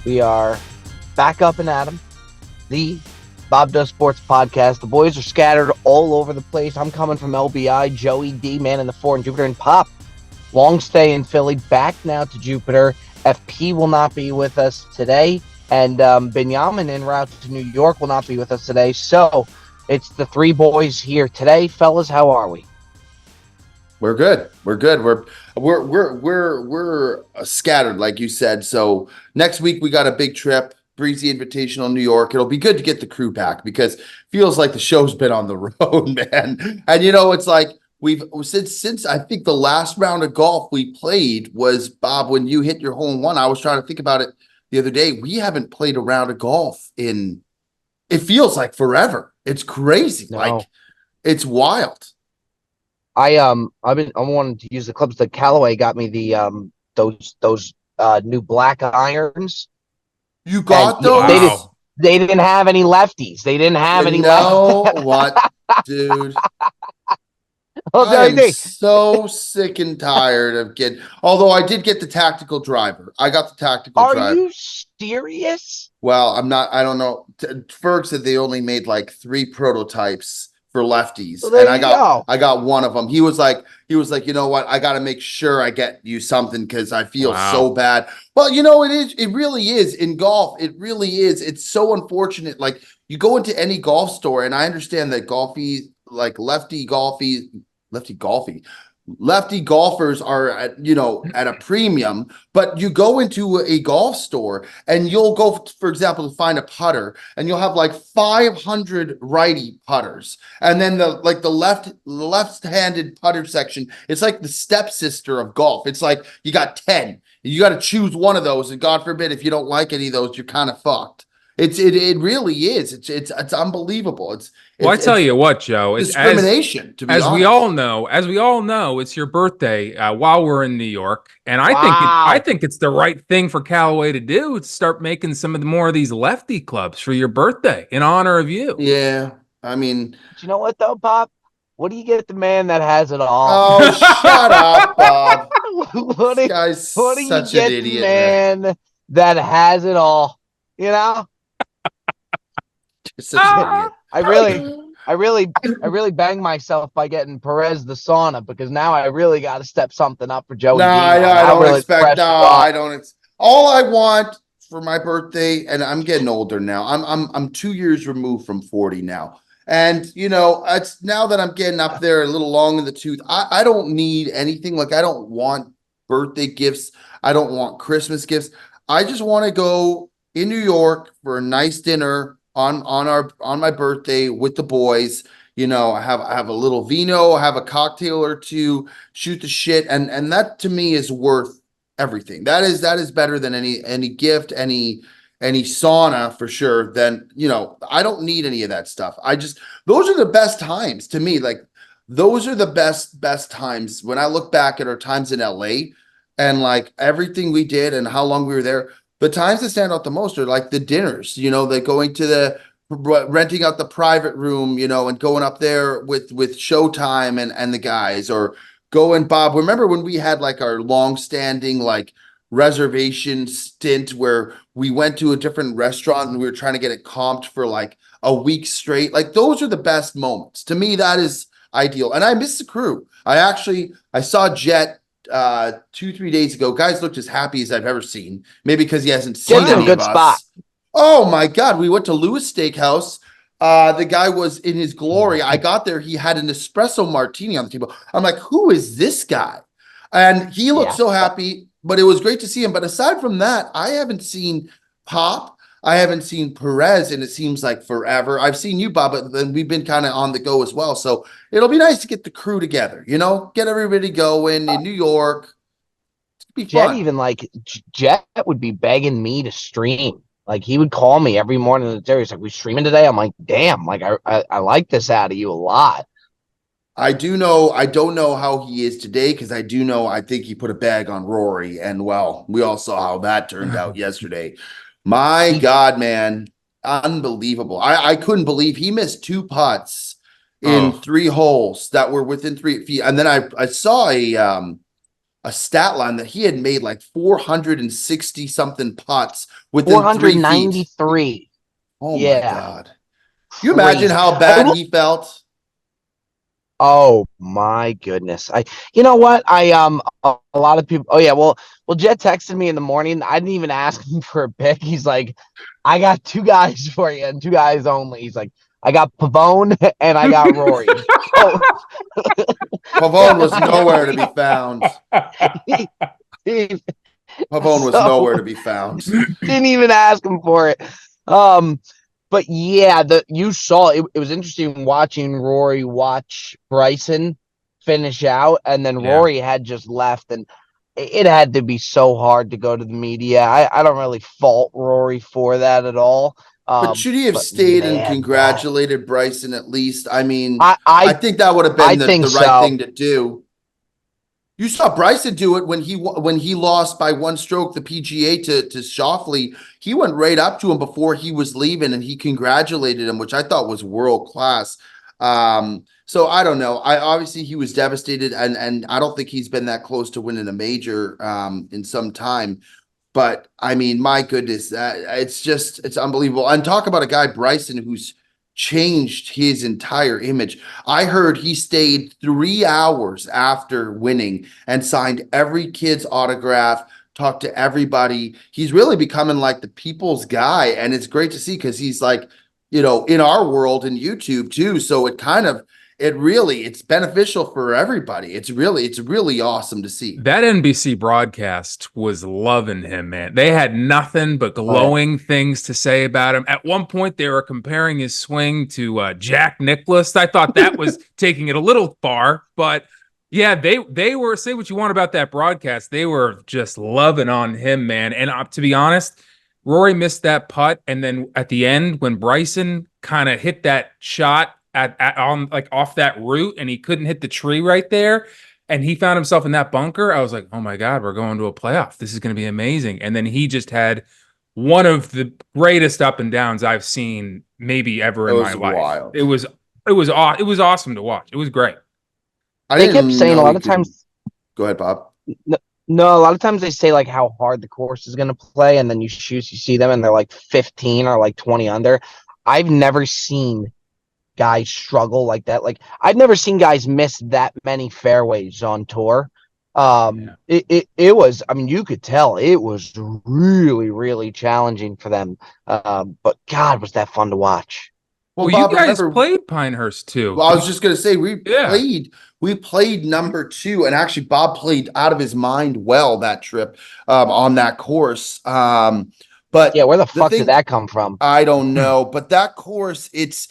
We are back up and at 'em. The Bob Does Sports podcast. The boys are scattered all over the place. I'm coming from LBI. Joey D, man in the 4 in Jupiter, and Pop. Long stay in Philly. Back now to Jupiter. FP will not be with us today. And Benjamin en route to New York will not be with us today. So it's the three boys here today. Fellas, how are we? We're good. We're scattered, like you said. So next week we got a big trip, Breezy Invitational, New York. It'll be good to get the crew back because it feels like the show's been on the road, man. And it's like we've since I think the last round of golf we played was, Bob, when you hit your hole in one. I was trying to think about it the other day. We haven't played a round of golf in, it feels like forever. It's crazy. No. Like it's wild. I wanted to use the clubs that Callaway got me, the those new black irons. You got those? Wow. They didn't have any lefties. They didn't have any lefties. What, dude? I'm so sick and tired of getting. Although I did get the tactical driver. I got the tactical driver. Are you serious? Well, I'm not. I don't know. Ferg said they only made like 3 prototypes for lefties, well, and I got one of them. He was like, you know what? I got to make sure I get you something because I feel so bad. Well, it really is in golf. It really is. It's so unfortunate. Like you go into any golf store, and I understand that lefty golfers are at a premium, but you go into a golf store and you'll go, for example, to find a putter, and you'll have like 500 righty putters, and then the left-handed putter section, it's like the stepsister of golf. It's like you got 10, you got to choose one of those, and God forbid if you don't like any of those, you're kind of fucked. It really is. It's unbelievable. Well, I tell you what, Joe, it's discrimination. To be honest, as we all know, it's your birthday while we're in New York, and I think it's the right thing for Callaway to do. To start making some of the more of these lefty clubs for your birthday in honor of you. Yeah, I mean, but you know what though, Bob? What do you get the man that has it all? Oh, shut up, Bob. What do you get the man that has it all? Such an idiot. I really banged myself by getting Perez the sauna, because now I really got to step something up for Joey. I don't expect. All I want for my birthday, and I'm getting older now. I'm 2 years removed from 40 now, and it's now that I'm getting up there a little long in the tooth. I don't need anything. Like I don't want birthday gifts. I don't want Christmas gifts. I just want to go in New York for a nice dinner on my birthday with the boys. I have a little vino, I have a cocktail or two, shoot the shit, and that to me is worth everything. That is better than any gift, any sauna for sure. Then I don't need any of that stuff. Those are the best times to me. Like those are the best times when I look back at our times in LA and like everything we did and how long we were there. The times that stand out the most are like the dinners, the going to renting out the private room, and going up there with Showtime and the guys, or going, Bob, remember when we had like our long-standing like reservation stint where we went to a different restaurant and we were trying to get it comped for like a week straight? Like those are the best moments. To me, that is ideal. And I miss the crew. I saw Jet 2-3 days ago. Guys looked as happy as I've ever seen. Maybe because he hasn't seen any good of us. Spot. Oh my God, we went to Louis Steakhouse. The guy was in his glory. I got there, he had an espresso martini on the table. I'm like, who is this guy? And he looked so happy, but it was great to see him. But aside from that, I haven't seen Pop. I haven't seen Perez, and it seems like forever. I've seen you, Bob, but then we've been kind of on the go as well. So it'll be nice to get the crew together, get everybody going in New York. It'd be fun. Jet would be begging me to stream. Like he would call me every morning. He's like, "We streaming today?" I'm like, "Damn!" Like I like this out of you a lot. I don't know how he is today, because I think he put a bag on Rory, and well, we all saw how that turned out yesterday. My God, man, unbelievable. I couldn't believe he missed 2 putts in 3 holes that were within 3 feet. And then I saw a stat line that he had made like 460 something putts within 3 feet. 493. Oh my Yeah. God. You imagine how bad he felt? Oh my goodness. You know what? A lot of people, oh yeah, well, Jet texted me in the morning. I didn't even ask him for a pick. He's like, I got 2 guys for you and 2 guys only. He's like, I got Pavone and I got Rory. So Pavone was nowhere to be found. Pavone was nowhere to be found. Didn't even ask him for it. But yeah, you saw it. It was interesting watching Rory watch Bryson finish out, and then Rory had just left, and it had to be so hard to go to the media. I don't really fault Rory for that at all. But should he have stayed and congratulated Bryson at least? I mean, I think that would have been the right thing to do. You saw Bryson do it when he lost by 1 stroke the PGA to Schauffele. He went right up to him before he was leaving and he congratulated him, which I thought was world class. So I don't know. Obviously he was devastated, and I don't think he's been that close to winning a major in some time. But I mean, my goodness, it's unbelievable. And talk about a guy, Bryson, who's changed his entire image. I heard he stayed 3 hours after winning and signed every kid's autograph, talked to everybody. He's really becoming like the people's guy. And it's great to see because he's like, in our world in YouTube too. So it's beneficial for everybody. It's really awesome to see. That NBC broadcast was loving him, man. They had nothing but glowing things to say about him. At one point, they were comparing his swing to Jack Nicklaus. I thought that was taking it a little far, but yeah, they were, say what you want about that broadcast. They were just loving on him, man. And to be honest, Rory missed that putt, and then at the end, when Bryson kind of hit that shot on like off that route, and he couldn't hit the tree right there, and he found himself in that bunker, I was like, oh my God, we're going to a playoff. This is going to be amazing. And then he just had one of the greatest up and downs I've seen maybe ever in my life. Wild. It was awesome to watch. It was great. They kept saying a lot of times. Go ahead, Bob. No, a lot of times they say like how hard the course is going to play, and then you see them and they're like 15 or like 20 under. I've never seen guys struggle like that. Like I've never seen guys miss that many fairways on tour. It was, I mean, you could tell it was really, really challenging for them. But God, was that fun to watch. Well, Bob, you guys played Pinehurst too. Well, I was just going to say we played number 2, and actually Bob played out of his mind that trip on that course. But yeah, where the fuck did that come from? I don't know. But that course, it's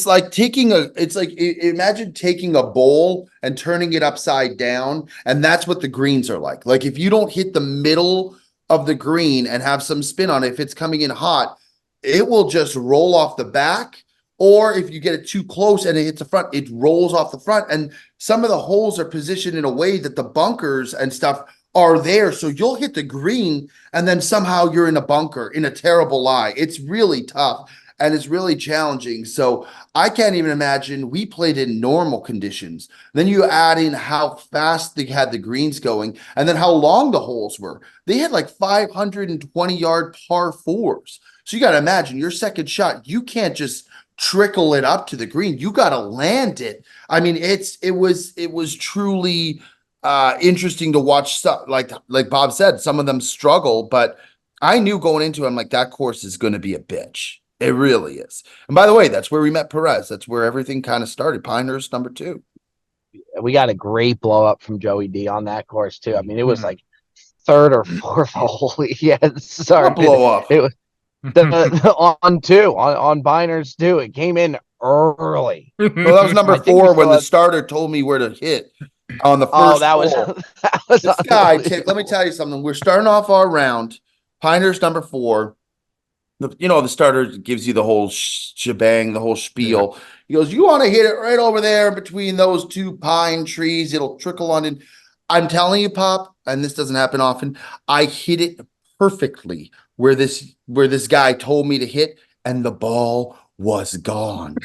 like imagine taking a bowl and turning it upside down, and that's what the greens are like. Like if you don't hit the middle of the green and have some spin on it, if it's coming in hot, it will just roll off the back. Or if you get it too close and it hits the front, it rolls off the front. And some of the holes are positioned in a way that the bunkers and stuff are there. So you'll hit the green and then somehow you're in a bunker in a terrible lie. It's really tough and it's really challenging. So I can't even imagine. We played in normal conditions. Then you add in how fast they had the greens going and then how long the holes were. They had like 520-yard par 4s. So you got to imagine your second shot, you can't just trickle it up to the green. You got to land it. I mean, it was truly interesting to watch stuff. Like Bob said, some of them struggle, but I knew going into it, I'm like, that course is going to be a bitch. It really is. And by the way, that's where we met Perez. That's where everything kind of started. Pinehurst number 2. We got a great blow up from Joey D on that course too. I mean, it was like 3rd or 4th hole. Yeah, sorry, blow up. It was on Pinehurst too. It came in early. Well, that was number 4 when the starter told me where to hit on the first hole. That was this guy. Let me tell you something. We're starting off our round. Pinehurst number 4. The starter gives you the whole shebang, the whole spiel. Yeah. He goes, you want to hit it right over there between those 2 pine trees. It'll trickle on in. I'm telling you, Pop, and this doesn't happen often. I hit it perfectly where this guy told me to hit, and the ball was gone.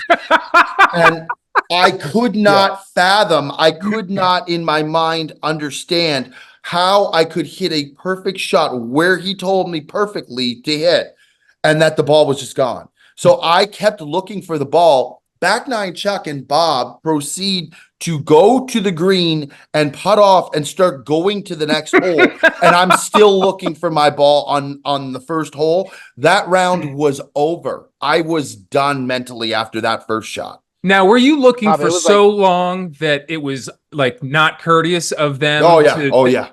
And I could not fathom, I could not in my mind understand how I could hit a perfect shot where he told me perfectly to hit, and that the ball was just gone. So I kept looking for the ball. Back nine Chuck and Bob proceed to go to the green and putt off and start going to the next hole. And I'm still looking for my ball on the first hole. That round was over. I was done mentally after that first shot. Now, were you looking Bob, for so long that it was like not courteous of them? Oh yeah. Oh yeah.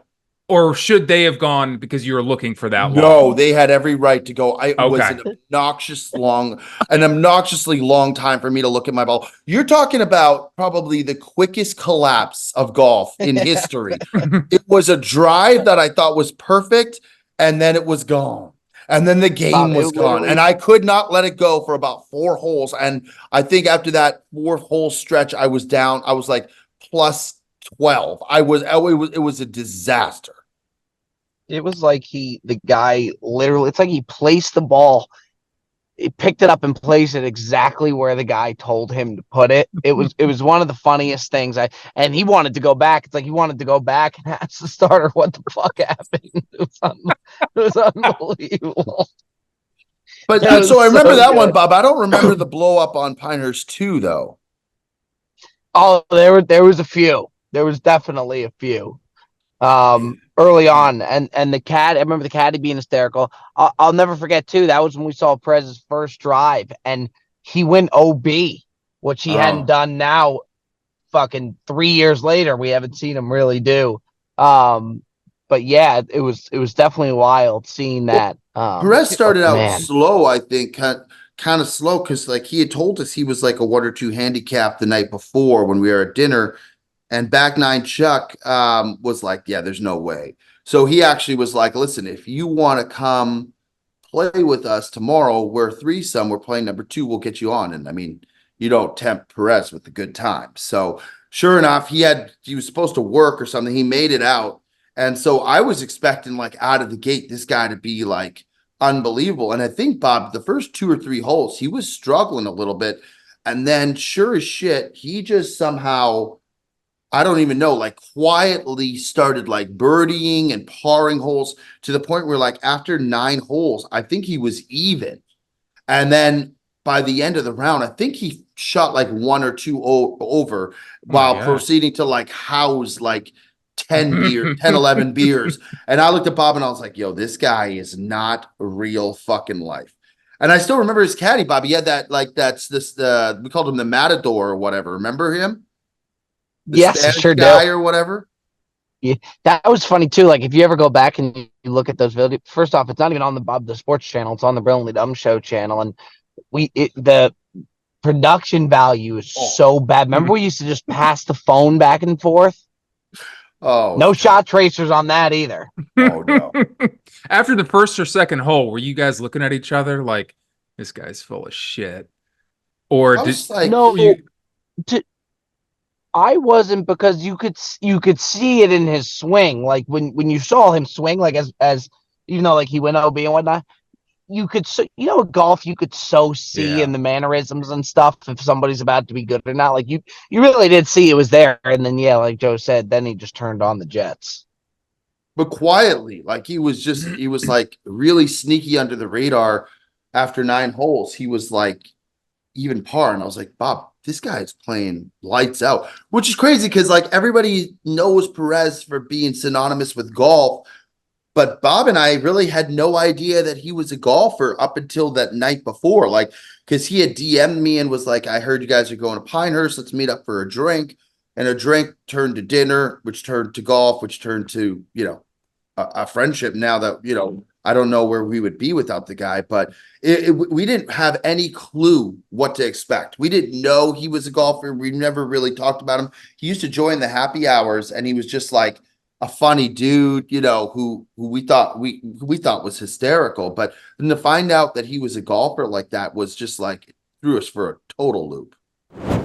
Or should they have gone because you were looking for that long? No, they had every right to go. It was Okay. an obnoxiously long time for me to look at my ball. You're talking about probably the quickest collapse of golf in history. It was a drive that I thought was perfect, and then it was gone. And then the game Bob, was gone. And I could not let it go for about 4 holes. And I think after that 4th hole stretch, I was down. I was like plus 12. It was a disaster. It was like the guy literally, it's like he placed the ball, he picked it up and placed it exactly where the guy told him to put it. It was one of the funniest things. And he wanted to go back. It's like he wanted to go back and ask the starter what the fuck happened. It was unbelievable. But so I remember that one, Bob. I don't remember the blow up on Pinehurst 2, though. Oh, there was a few. There was definitely a few. Early on, and the cat. I remember the caddy being hysterical. I'll never forget too. That was when we saw Perez's first drive, and he went OB, which he hadn't done now. Fucking 3 years later, we haven't seen him really do. But yeah, it was definitely wild seeing that. Perez started out slow, I think, kind of slow, because like he had told us he was like a 1 or 2 handicap the night before when we were at dinner. And back nine Chuck was like, yeah, there's no way. So he actually was like, listen, if you want to come play with us tomorrow, we're threesome, we're playing number 2, we'll get you on. And I mean, you don't tempt Perez with a good time. So sure enough, he was supposed to work or something. He made it out. And so I was expecting like out of the gate, this guy to be like unbelievable. And I think, Bob, the first 2 or 3 holes, he was struggling a little bit. And then sure as shit, he just somehow, I don't even know, like quietly started like birdieing and parring holes to the point where like after 9 holes, I think he was even. And then by the end of the round, I think he shot like 1 or 2 over while proceeding to like house like 10, 11 beers. And I looked at Bob and I was like, yo, this guy is not real fucking life. And I still remember his caddy, Bob. He had that, like, we called him the Matador or whatever. Remember him? Yes, I sure do. Or whatever. Yeah, that was funny too. Like if you ever go back and you look at those videos, first off, it's not even on the Bob the Sports channel; it's on the Brilliantly Dumb Show channel, and the production value is so bad. Remember, we used to just pass the phone back and forth. Oh, no shot tracers on that either. Oh no! After the first or second hole, were you guys looking at each other like, "This guy's full of shit"? Or I wasn't, because you could see it in his swing. Like when you saw him swing, like as even though like he went OB and whatnot, you could golf, you could see in the mannerisms and stuff if somebody's about to be good or not. Like you really did see it was there. And then like Joe said, then he just turned on the jets. But quietly, like he was like really sneaky under the radar. After 9 holes, he was like even par, and I was like, Bob, this guy is playing lights out, which is crazy because like everybody knows Perez for being synonymous with golf, but Bob and I really had no idea that he was a golfer up until that night before. Like, because he had DM'd me and was like, I heard you guys are going to Pinehurst, let's meet up for a drink. And a drink turned to dinner, which turned to golf, which turned to, a friendship. Now that, I don't know where we would be without the guy, but we didn't have any clue what to expect. We didn't know he was a golfer. We never really talked about him. He used to join the happy hours, and he was just like a funny dude, who we thought was hysterical. But then to find out that he was a golfer like that was just like threw us for a total loop.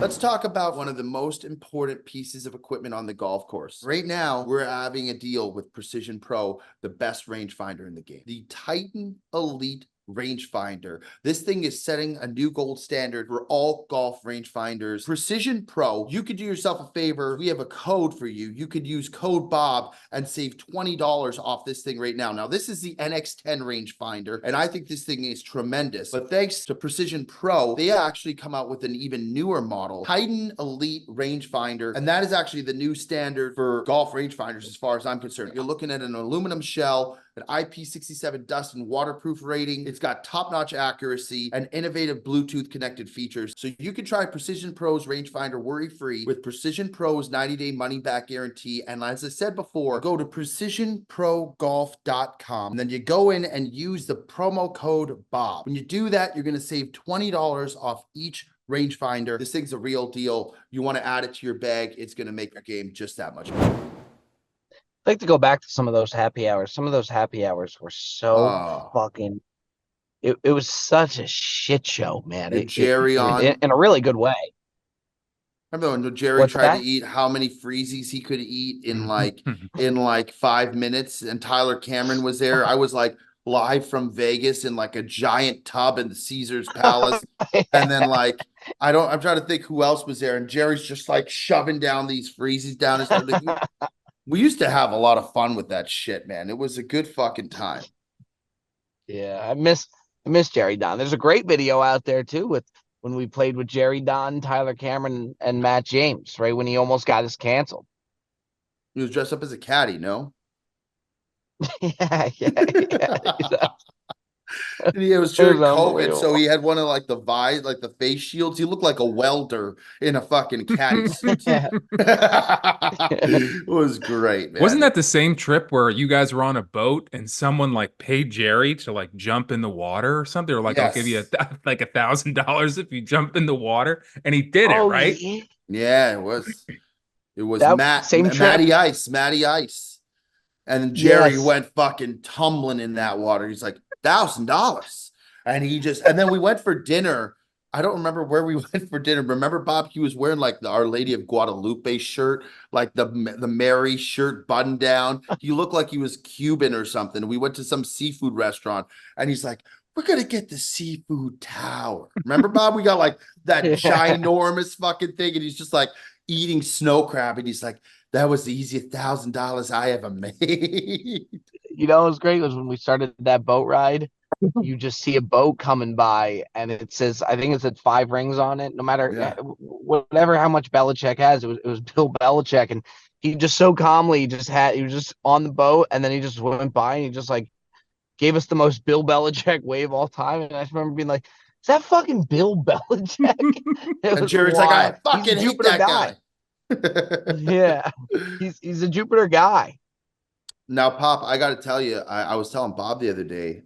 Let's talk about one of the most important pieces of equipment on the golf course. Right now, we're having a deal with Precision Pro, the best rangefinder in the game. The Titan Elite rangefinder. This thing is setting a new gold standard for all golf rangefinders. Precision Pro, you could do yourself a favor. We have a code for you. You could use code Bob and save $20 off this thing right now. Now, this is the NX10 rangefinder, and I think this thing is tremendous. But thanks to Precision Pro, they actually come out with an even newer model, Titan Elite rangefinder, and that is actually the new standard for golf rangefinders as far as I'm concerned. You're looking at an aluminum shell, an IP67 dust and waterproof rating. It's got top-notch accuracy and innovative Bluetooth connected features. So you can try Precision Pro's rangefinder worry-free with Precision Pro's 90-day money-back guarantee. And as I said before, go to precisionprogolf.com, and then you go in and use the promo code Bob. When you do that, you're going to save $20 off each rangefinder. This thing's a real deal. You want to add it to your bag. It's going to make your game just that much better. I'd like to go back to some of those happy hours. Some of those happy hours were so fucking. It was such a shit show, man. Jerry on in a really good way. Remember when Jerry tried to eat how many freezies he could eat in like 5 minutes, and Tyler Cameron was there. I was like live from Vegas in like a giant tub in the Caesar's Palace, and then like I'm trying to think who else was there, and Jerry's just like shoving down these freezies down his throat. We used to have a lot of fun with that shit, man. It was a good fucking time. Yeah, I miss Jerry Don. There's a great video out there too with when we played with Jerry Don, Tyler Cameron, and Matt James, right when he almost got us canceled. He was dressed up as a caddy, no? yeah. And it was during COVID, so he had one of like the like the face shields. He looked like a welder in a fucking caddy suit. It was great, man. Wasn't that the same trip where you guys were on a boat and someone like paid Jerry to like jump in the water or something? Or like, I'll give you like $1,000 if you jump in the water, and he did it, right? Yeah, it was. It was Matty Ice. And Jerry went fucking tumbling in that water. He's like, $1,000. And then we went for dinner. I don't remember where we went for dinner. Remember, Bob, he was wearing like the Our Lady of Guadalupe shirt, like the Mary shirt button down. He looked like he was Cuban or something. We went to some seafood restaurant, and he's like, we're going to get the seafood tower. Remember, Bob, we got like that ginormous fucking thing, and he's just like eating snow crab, and he's like, that was the easiest $1,000 I ever made. You know, it was great was when we started that boat ride. You just see a boat coming by, and it says, I think it said 5 rings on it. No matter whatever, how much Belichick has, it was Bill Belichick, and he just so calmly he was just on the boat, and then he just went by and he just like gave us the most Bill Belichick wave all time. And I just remember being like, "Is that fucking Bill Belichick?" And Jerry's like, "I fucking hate that guy." Yeah, he's a Jupiter guy. Now, Pop, I got to tell you, I was telling Bob the other day,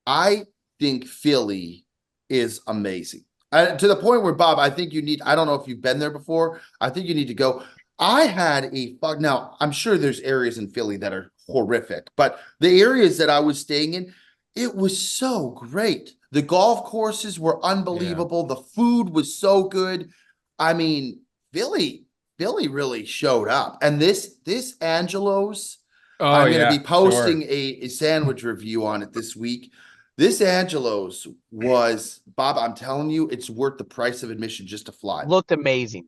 I think Philly is amazing. To the point where, Bob, I think you need, I don't know if you've been there before. I think you need to go. I had now, I'm sure there's areas in Philly that are horrific, but the areas that I was staying in, it was so great. The golf courses were unbelievable. Yeah. The food was so good. I mean, Philly really showed up. And this Angelo's, I'm going to be posting a sandwich review on it this week. This Angelo's was, Bob, I'm telling you, it's worth the price of admission just to fly. Looked amazing.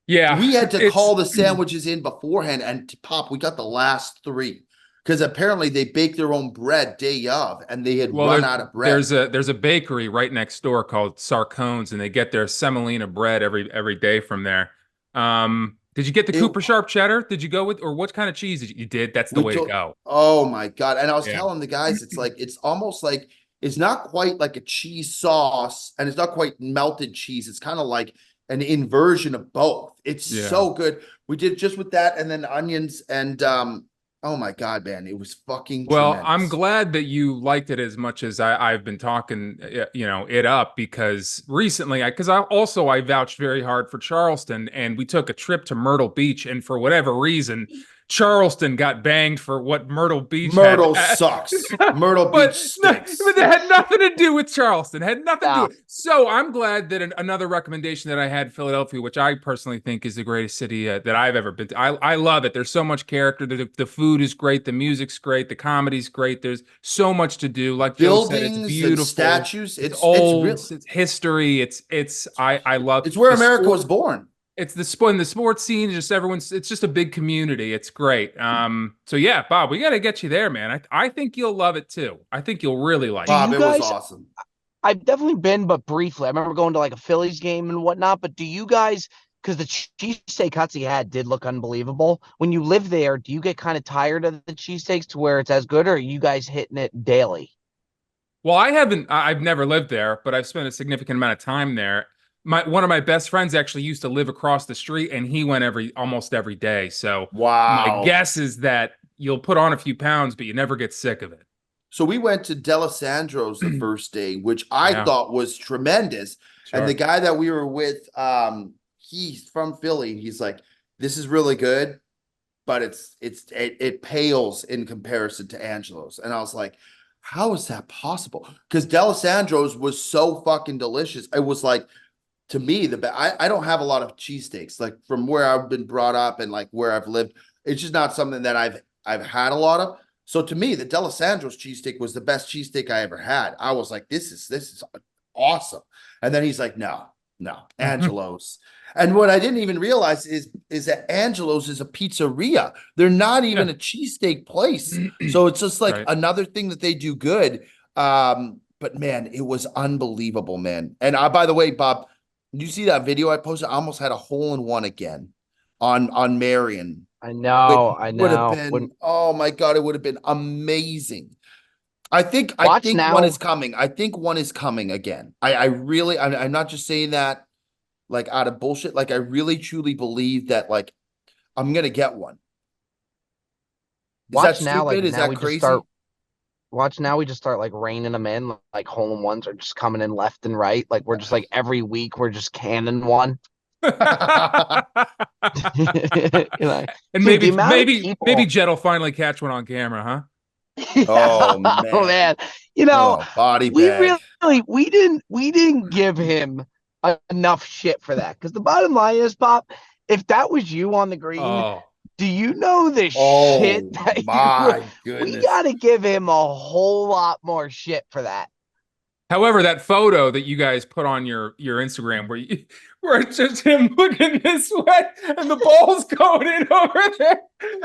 Yeah. We had to call the sandwiches in beforehand, and Pop, we got the last 3. Because apparently they bake their own bread day of, and they had run out of bread. There's a bakery right next door called Sarcone's, and they get their semolina bread every day from there. Did you get the Cooper Sharp cheddar? Did you go with, or what kind of cheese did you did? That's the way to go. Oh my God. And I was telling the guys, it's almost like, it's not quite like a cheese sauce, and it's not quite melted cheese. It's kind of like an inversion of both. It's so good. We did just with that, and then onions, and oh my God, man, it was fucking tremendous. I'm glad that you liked it as much as I've been talking, it up, because recently, I vouched very hard for Charleston, and we took a trip to Myrtle Beach, and for whatever reason, Charleston got banged for what Myrtle Beach Myrtle had. sucks. Myrtle Beach stinks. But it had nothing to do with Charleston. It had nothing to do No. with it. So I'm glad that another recommendation that I had, Philadelphia, which I personally think is the greatest city that I've ever been to. I love it. There's so much character. The food is great. The music's great. The comedy's great. There's so much to do. Like Joe said, it's beautiful. And statues. It's old. It's history. I love. It's where America was born. It's the sports scene. Just it's just a big community. It's great. So yeah, Bob, we got to get you there, man. I think you'll love it too. I think you'll really like it. Bob, it was awesome. I've definitely been, but briefly. I remember going to like a Phillies game and whatnot. But do you guys, because the cheesesteak Hutsy had did look unbelievable. When you live there, do you get kind of tired of the cheesesteaks to where it's as good, or are you guys hitting it daily? Well, I've never lived there, but I've spent a significant amount of time there. One of my best friends actually used to live across the street, and he went almost every day. So wow, my guess is that you'll put on a few pounds, but you never get sick of it. So we went to D'Alessandro's the first day, which I thought was tremendous. Sure. And the guy that we were with, he's from Philly. He's like, "This is really good, but it pales in comparison to Angelo's." And I was like, "How is that possible?" Because D'Alessandro's was so fucking delicious. It was like, to me, I don't have a lot of cheesesteaks, like from where I've been brought up and like where I've lived. It's just not something that I've had a lot of. So to me, the D'Alessandro's cheesesteak was the best cheesesteak I ever had. I was like, this is awesome. And then he's like, no, Angelo's. And what I didn't even realize is that Angelo's is a pizzeria. They're not even a cheesesteak place. So it's just like another thing that they do good. But man, it was unbelievable, man. And by the way, Bob, you see that video I posted? I almost had a hole in one again on Marion. I know. Would have been, oh my God, it would have been amazing. I think one is coming. I think one is coming again. I'm not just saying that like out of bullshit. Like I really truly believe that like I'm gonna get one. Is that stupid? Is that crazy? Watch now, we just start like reining them in, like hole in ones are just coming in left and right. Like we're just like every week we're just canning one. You know? And maybe Jet will finally catch one on camera, huh? Oh man. You know, body bag. we didn't give him enough shit for that. Because the bottom line is, Pop, if that was you on the green, do you know the shit that we gotta give him a whole lot more shit for that. However, that photo that you guys put on your Instagram where it's just him looking this way and the ball's going in over there.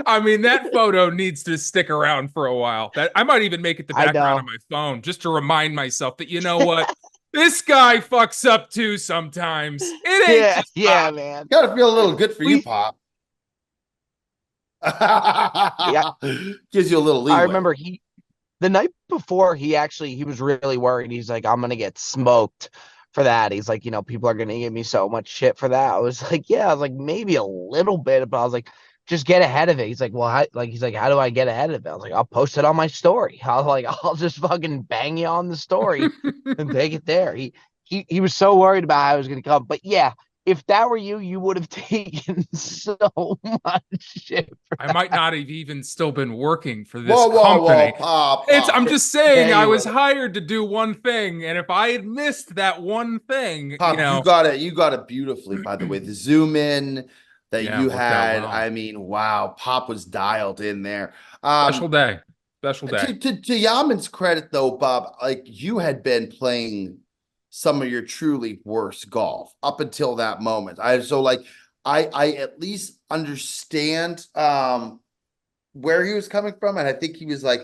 I mean, that photo needs to stick around for a while. That I might even make it the background of my phone just to remind myself that, you know what? This guy fucks up too sometimes. It ain't yeah, man. Gotta feel a little good for you, Pop. Gives you a little leeway. I remember the night before he was really worried. He's like, I'm gonna get smoked for that. He's like, you know, people are gonna give me so much shit for that. I was like, yeah, I was like, maybe a little bit, but I was like, just get ahead of it. He's like, well, how do I get ahead of it? I was like, I'll post it on my story. I'll just fucking bang you on the story and take it there. He was so worried about how I was gonna come. But yeah, if that were you, you would have taken so much shit. I might not have even still been working for this company. Pop. I'm just saying, I was hired to do one thing, and if I had missed that one thing, Pop, you got it beautifully. By the way, the zoom in that you had, I mean, wow, Pop was dialed in there. Special day. To Yaman's credit, though, Bob, like you had been playing some of your truly worst golf up until that moment. I at least understand where he was coming from, and I think he was like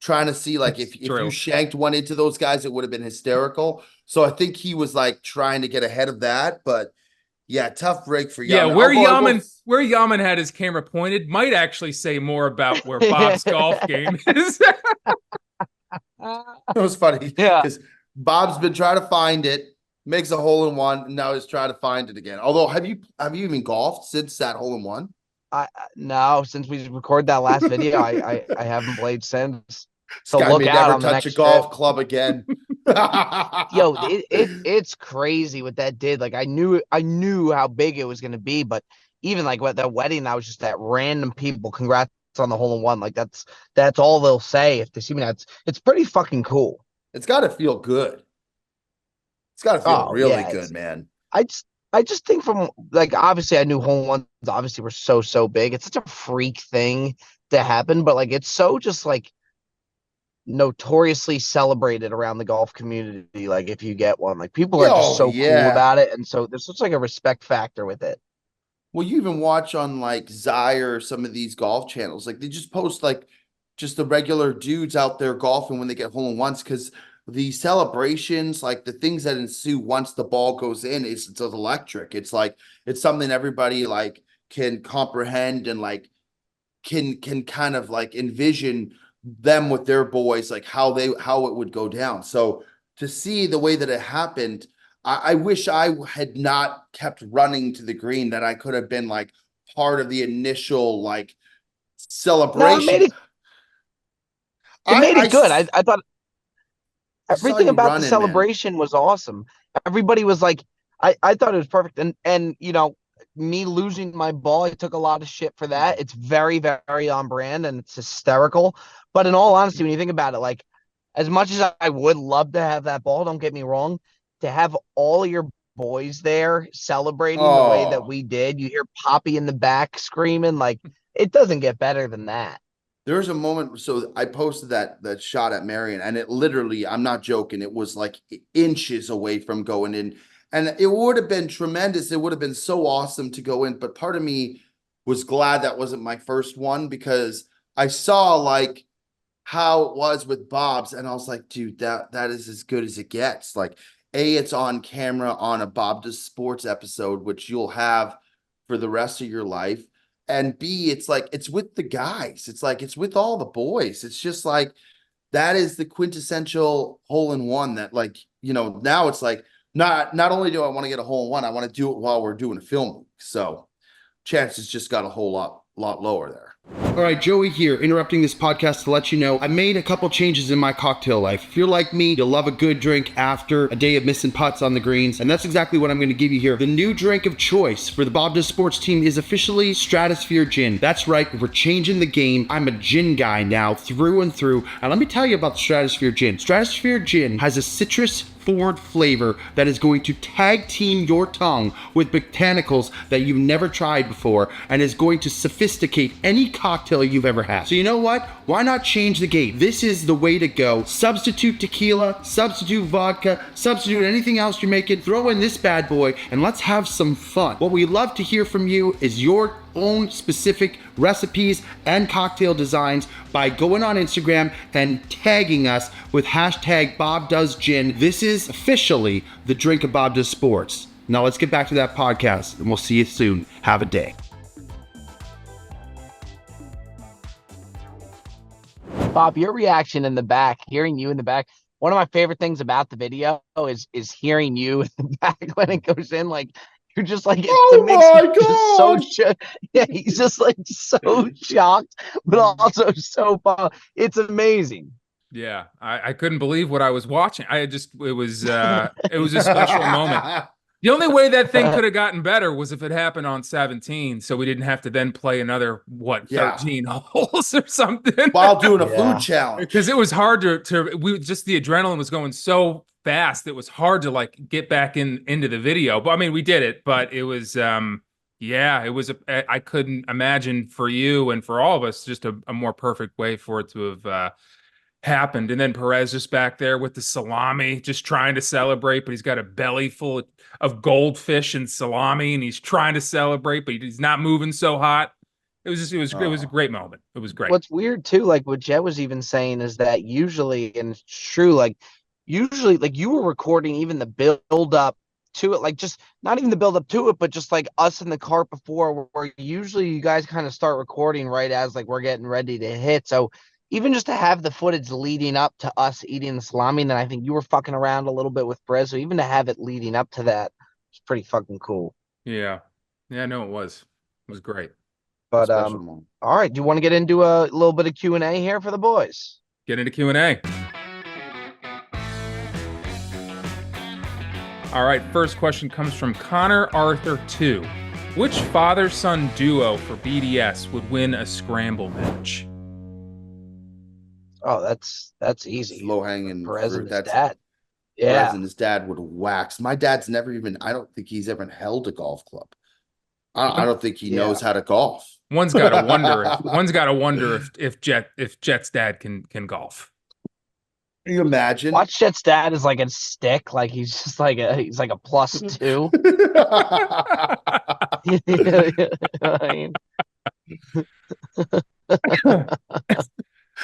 trying to see like if you shanked one into those guys, it would have been hysterical. So I think he was like trying to get ahead of that, but yeah, tough break for Yaman. Yeah, where Yaman had his camera pointed might actually say more about where Bob's golf game is. It was funny because Bob's been trying to find it, makes a hole in one, and now he's trying to find it again. Although, have you even golfed since that hole in one? No, since we recorded that last video, I haven't played since. So Sky look may out never on the touch next a golf trip. club again. Yo, it's crazy what that did. Like I knew how big it was gonna be, but even like what the wedding, I was just that random people, congrats on the hole in one. Like that's all they'll say if they see me. It's pretty fucking cool. It's got to feel good. It's got to feel really good, man. I just think from like, obviously I knew hole in ones obviously were so big. It's such a freak thing to happen, but like it's so just like notoriously celebrated around the golf community. Like if you get one, like people are just so cool about it, and so there's such like a respect factor with it. Well, you even watch on like Zyre or some of these golf channels, like they just post like just the regular dudes out there golfing when they get hole in ones, because the celebrations, like the things that ensue once the ball goes in, it's electric. It's like it's something everybody like can comprehend and like can kind of like envision them with their boys, like how it would go down. So to see the way that it happened, I wish I had not kept running to the green, that I could have been like part of the initial like celebration. No, it made it good. I thought everything about the celebration was awesome. Everybody was like, I thought it was perfect. And you know, me losing my ball, I took a lot of shit for that. It's very, very on brand and it's hysterical. But in all honesty, when you think about it, like as much as I would love to have that ball, don't get me wrong, to have all your boys there celebrating the way that we did, you hear Poppy in the back screaming, like it doesn't get better than that. There's a moment, so I posted that shot at Marion, and it literally, I'm not joking, it was like inches away from going in. And it would have been tremendous. It would have been so awesome to go in. But part of me was glad that wasn't my first one, because I saw like how it was with Bob's, and I was like, dude, that is as good as it gets. Like, it's on camera on a Bob Does Sports episode, which you'll have for the rest of your life. And B, it's like, it's with the guys. It's like, it's with all the boys. It's just like, that is the quintessential hole in one that, like, you know, now it's like, not only do I want to get a hole in one, I want to do it while we're doing a film. So chances just got a whole lot lower there. All right, Joey here, interrupting this podcast to let you know I made a couple changes in my cocktail life. If you're like me, you'll love a good drink after a day of missing putts on the greens, and that's exactly what I'm going to give you here. The new drink of choice for the Bob Does Sports team is officially Stratosphere Gin. That's right, we're changing the game. I'm a gin guy now, through and through, and let me tell you about the Stratosphere Gin. Stratosphere Gin has a citrus forward flavor that is going to tag team your tongue with botanicals that you've never tried before, and is going to sophisticate any cocktail you've ever had. So you know what? Why not change the game? This is the way to go. Substitute tequila, substitute vodka, substitute anything else you're making, throw in this bad boy, and let's have some fun. What we love to hear from you is your own specific recipes and cocktail designs by going on Instagram and tagging us with hashtag Bob Does Gin. This is officially the drink of Bob Does Sports. Now let's get back to that podcast, and we'll see you soon. Have a day. Bob, your reaction in the back, hearing you in the back, one of my favorite things about the video is hearing you in the back when it goes in. Like, you're just like, oh my God. Yeah, he's just like so shocked, but also so fun. It's amazing. Yeah, I couldn't believe what I was watching. It was a special moment. The only way that thing could have gotten better was if it happened on 17, so we didn't have to then play another 13 holes or something while doing a food challenge, because it was hard to just the adrenaline was going so fast. It was hard to like get back into the video. But I mean, we did it, but it was it was I couldn't imagine for you and for all of us just a more perfect way for it to have happened. And then Perez just back there with the salami, just trying to celebrate, but he's got a belly full of goldfish and salami, and he's trying to celebrate, but he's not moving so hot. It was a great moment. It was great. What's weird too, like what Jet was even saying, is that usually, and it's true, like usually, like you were recording even the build up to it, like just not even the build up to it, but just like us in the cart before, where usually you guys kind of start recording right as like we're getting ready to hit. So even just to have the footage leading up to us eating the salami, and then I think you were fucking around a little bit with Perez, so even to have it leading up to that was pretty fucking cool. Yeah, no, it was great. But all right, do you want to get into a little bit of Q&A here for the boys? Get into Q&A. All right, first question comes from Connor Arthur 2. Which father-son duo for BDS would win a scramble match? Oh, that's easy. Low hanging Perez fruit. and his That's dad. Perez Yeah. and his dad would wax. My dad's never even, I don't think he's ever held a golf club. I don't think he knows how to golf. One's got to wonder if Jet's dad can golf. Can you imagine? Watch Jet's dad is like a stick, like he's just like he's like a +2. I mean,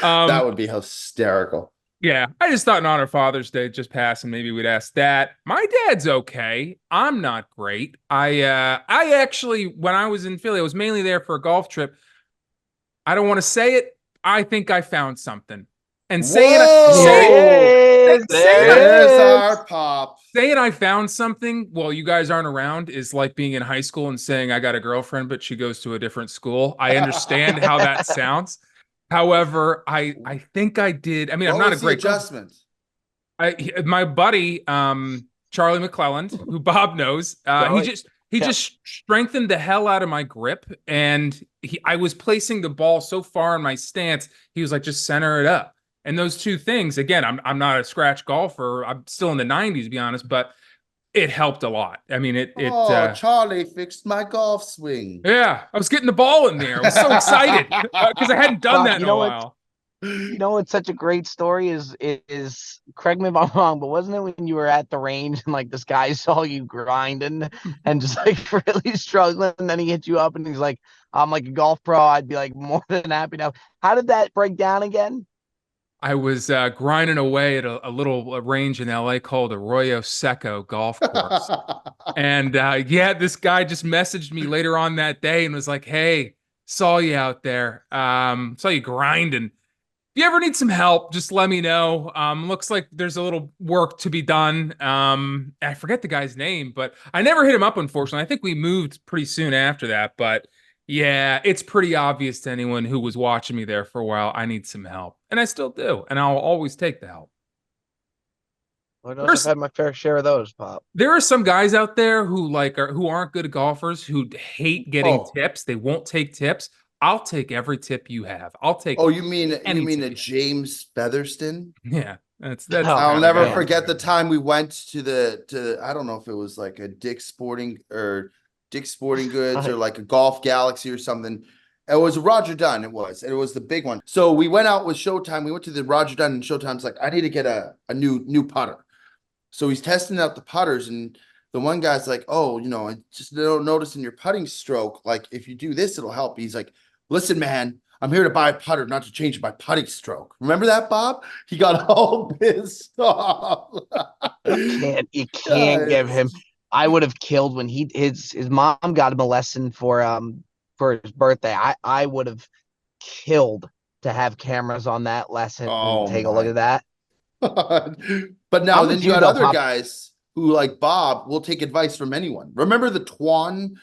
that would be hysterical. Yeah, I just thought in honor of Father's Day just passed, and maybe we'd ask that. My dad's okay. I'm not great. I actually, when I was in Philly, I was mainly there for a golf trip. I don't want to say it. I think I found something. And saying there's our pop. Saying I found something while you guys aren't around is like being in high school and saying I got a girlfriend, but she goes to a different school. I understand how that sounds. However, I think I did. I mean, what I'm not was a great adjustment. My buddy, Charlie McClelland, who Bob knows, he just strengthened the hell out of my grip, and I was placing the ball so far in my stance. He was like, just center it up. And those two things, again, I'm not a scratch golfer. I'm still in the 90s, to be honest, but it helped a lot. I mean, Charlie fixed my golf swing. Yeah, I was getting the ball in there. I was so excited because I hadn't done that in a while. You know what's such a great story is correct me if I'm wrong, but wasn't it when you were at the range and like this guy saw you grinding and just like really struggling, and then he hit you up and he's like, I'm like a golf pro, I'd be like more than happy to. How did that break down again? I was grinding away at a little range in LA called Arroyo Seco Golf Course. And this guy just messaged me later on that day and was like, hey, saw you out there. Saw you grinding. If you ever need some help, just let me know. Looks like there's a little work to be done. I forget the guy's name, but I never hit him up, unfortunately. I think we moved pretty soon after that, but yeah, it's pretty obvious to anyone who was watching me there for a while. I need some help, and I still do, and I'll always take the help. I've had my fair share of those, Pop. There are some guys out there who who aren't good golfers, who hate getting tips. They won't take tips. I'll take every tip you have. I'll take. Oh, you mean a James Featherston? Yeah, that's. I'll never forget the time we went to I don't know if it was like a Dick's Sporting Goods or like a Golf Galaxy or something. It was Roger Dunn. It was the big one. So we went out with Showtime. We went to the Roger Dunn, and Showtime's like, I need to get a new putter. So he's testing out the putters, and the one guy's like, oh, I just don't notice in your putting stroke, like if you do this, it'll help. He's like, listen, man, I'm here to buy a putter, not to change my putting stroke. Remember that, Bob? He got all pissed off. You can't give him. I would have killed when his mom got him a lesson for his birthday. I would have killed to have cameras on that lesson and take a look at that. But now then you got other guys who, like Bob, will take advice from anyone. Remember the Twan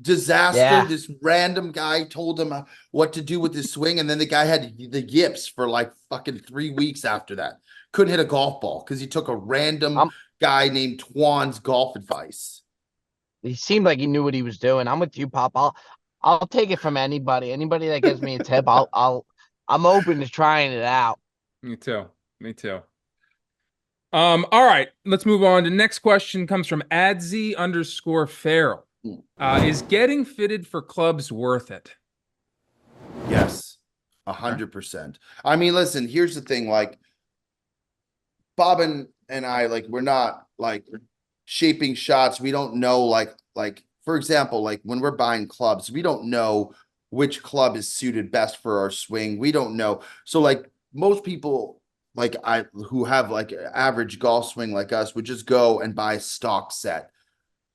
disaster? Yeah. This random guy told him what to do with his swing, and then the guy had the yips for like fucking 3 weeks after that. Couldn't hit a golf ball because he took a random guy named Twan's golf advice. He seemed like he knew what he was doing. I'm with you, Pop. I'll take it from anybody that gives me a tip. I'm open to trying it out. Me too. All right, let's move on. The next question comes from Adzi_Farrell. Is getting fitted for clubs worth it? Yes, 100%. I mean, listen, here's the thing, like Bob and I, like, we're not like shaping shots. We don't know, like, for example, like when we're buying clubs, we don't know which club is suited best for our swing. We don't know. So like most people like who have like an average golf swing like us would just go and buy a stock set.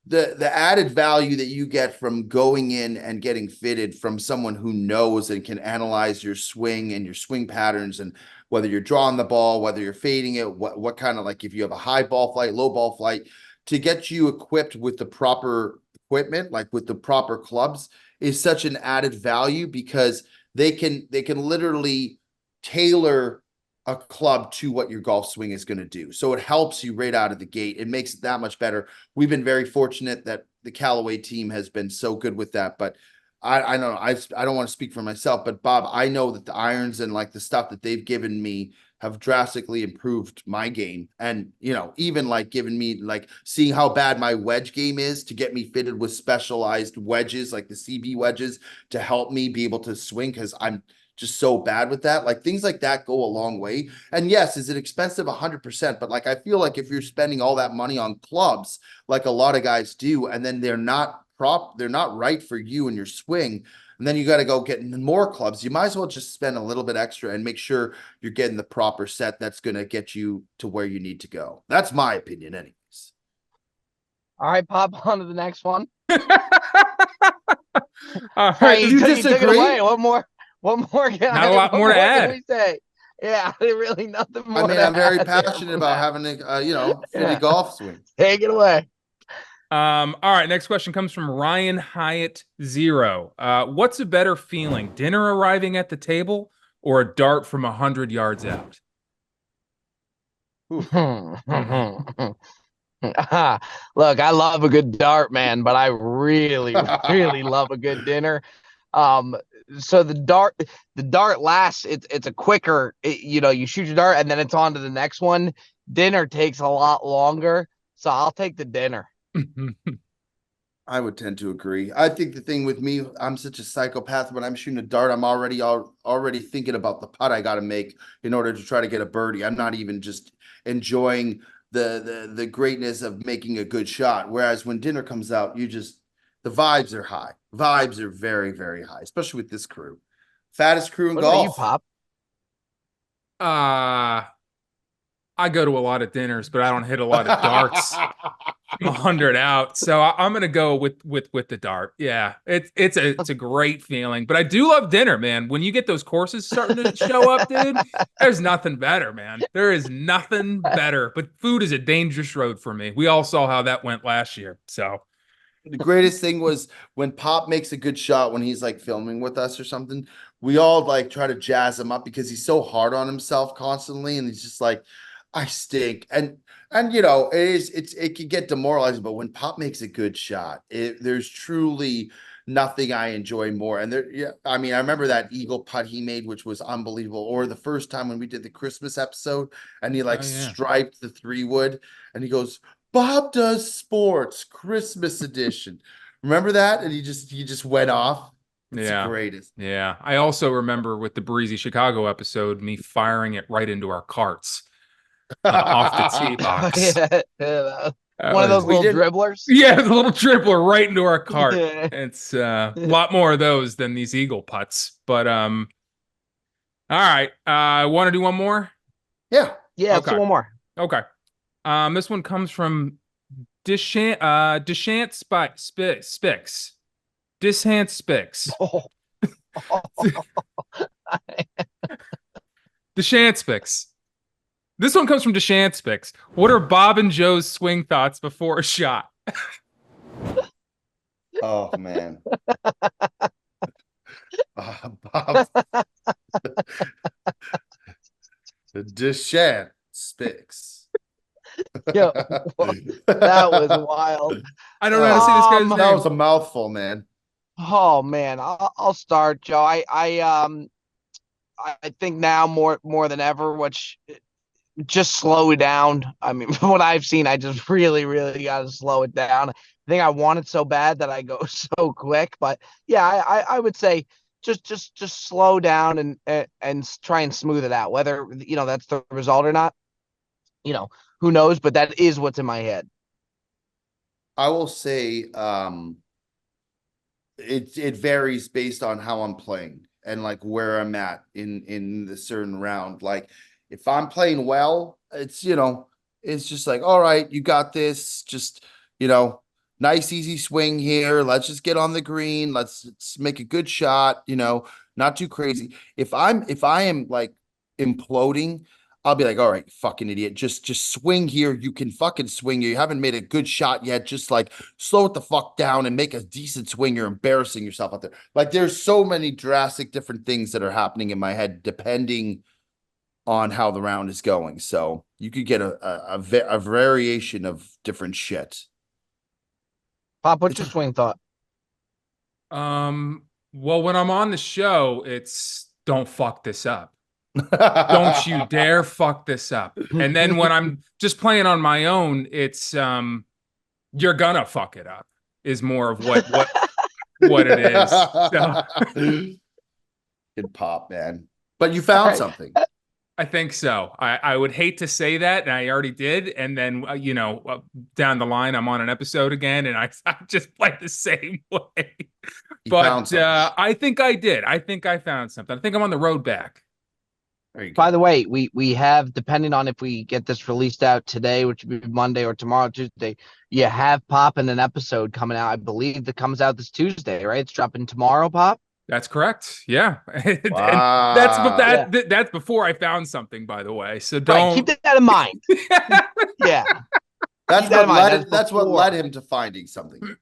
The added value that you get from going in and getting fitted from someone who knows and can analyze your swing and your swing patterns, and whether you're drawing the ball, whether you're fading it, what kind of, like if you have a high ball flight, low ball flight, to get you equipped with the proper equipment, like with the proper clubs, is such an added value, because they can literally tailor a club to what your golf swing is going to do. So it helps you right out of the gate. It makes it that much better. We've been very fortunate that the Callaway team has been so good with that, but I don't know. I don't want to speak for myself, but Bob, I know that the irons and like the stuff that they've given me have drastically improved my game. And, even like giving me like seeing how bad my wedge game is to get me fitted with specialized wedges, like the CB wedges to help me be able to swing. Cause I'm just so bad with that. Like things like that go a long way. And yes, is it expensive? 100%. But like, I feel like if you're spending all that money on clubs, like a lot of guys do, and then they're not right for you and your swing, and then you got to go get more clubs, you might as well just spend a little bit extra and make sure you're getting the proper set that's going to get you to where you need to go. That's my opinion anyways. All right, Pop, on to the next one. All right, you took it disagree? away. What more? Not a lot more to add. Can we say? Yeah, really nothing more. I mean, I'm very passionate about having a fitted golf swing. Take it away. All right, next question comes from Ryan Hyatt 0. What's a better feeling, dinner arriving at the table or a dart from 100 yards out? Look, I love a good dart, man, but I really, really love a good dinner. So the dart lasts. It's a quicker. You shoot your dart and then it's on to the next one. Dinner takes a lot longer, so I'll take the dinner. I would tend to agree. I think the thing with me, I'm such a psychopath. When I'm shooting a dart, I'm already thinking about the putt I got to make in order to try to get a birdie. I'm not even just enjoying the greatness of making a good shot. Whereas when dinner comes out, the vibes are high. Vibes are very, very high, especially with this crew. Fattest crew in golf. What about you, Pop? I go to a lot of dinners, but I don't hit a lot of darts. 100 out, so I'm gonna go with the dart. Yeah, it's a great feeling, but I do love dinner, man. When you get those courses starting to show up, dude, there's nothing better, man. There is nothing better. But food is a dangerous road for me. We all saw how that went last year. So the greatest thing was when Pop makes a good shot when he's like filming with us or something. We all like try to jazz him up because he's so hard on himself constantly, and he's just like, I stink. And it can get demoralizing, but when Pop makes a good shot, there's truly nothing I enjoy more. And I remember that eagle putt he made, which was unbelievable. Or the first time when we did the Christmas episode and he striped the 3-wood and he goes, Bob Does Sports Christmas edition. Remember that? And he just went off. It's the greatest. Yeah. I also remember with the Breezy Chicago episode, me firing it right into our carts. Off the tee box. One of those little dribblers. Yeah, the little dribbler right into our cart. It's a lot more of those than these eagle putts. But all right. Want to do one more? Yeah. Yeah, okay. One more. Okay. This one comes from Deshant Spix. Dishant Spix. Deshant Spix. This one comes from Dechambeau. What are Bob and Joe's swing thoughts before a shot? Oh, man. Bob. Dechambeau. Yo, that was wild. I don't know how to say this guy's name. That was a mouthful, man. Oh, man. I'll start, Joe. I think now more than ever, which... just slow it down. I mean, from what I've seen, I just really, really got to slow it down. I think I want it so bad that I go so quick. But yeah, I would say just slow down and try and smooth it out. Whether that's the result or not, who knows? But that is what's in my head. I will say, it varies based on how I'm playing and like where I'm at in the certain round. Like, if I'm playing well, it's just like, all right, you got this. Just, nice, easy swing here. Let's just get on the green. Let's make a good shot, not too crazy. If I am like imploding, I'll be like, all right, fucking idiot. Just swing here. You can fucking swing here. You haven't made a good shot yet. Just like slow it the fuck down and make a decent swing. You're embarrassing yourself out there. Like there's so many drastic different things that are happening in my head depending on how the round is going. So you could get a variation of different shit. Pop, what's your swing thought? Well, when I'm on the show, it's don't fuck this up. Don't you dare fuck this up. And then when I'm just playing on my own, it's you're gonna fuck it up is more of what it is. So. Good Pop, man. But you found something. I think so. I would hate to say that, and I already did. And then, down the line, I'm on an episode again, and I just played the same way. But I think I did. I think I found something. I think I'm on the road back. There you go. By the way, we have, depending on if we get this released out today, which would be Monday, or tomorrow, Tuesday, you have Pop in an episode coming out. I believe that comes out this Tuesday, right? It's dropping tomorrow, Pop? That's correct. Yeah. Wow. And that's before I found something, by the way. So don't keep that in mind. Yeah. That's what led him to finding something.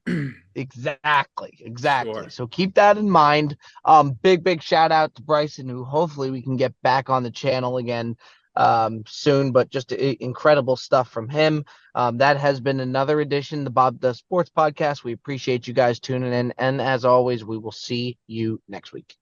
Exactly. Sure. So keep that in mind. Big shout out to Bryson, who hopefully we can get back on the channel again soon, but just incredible stuff from him. That has been another edition, the Bob Does Sports Podcast. We appreciate you guys tuning in, and as always, we will see you next week.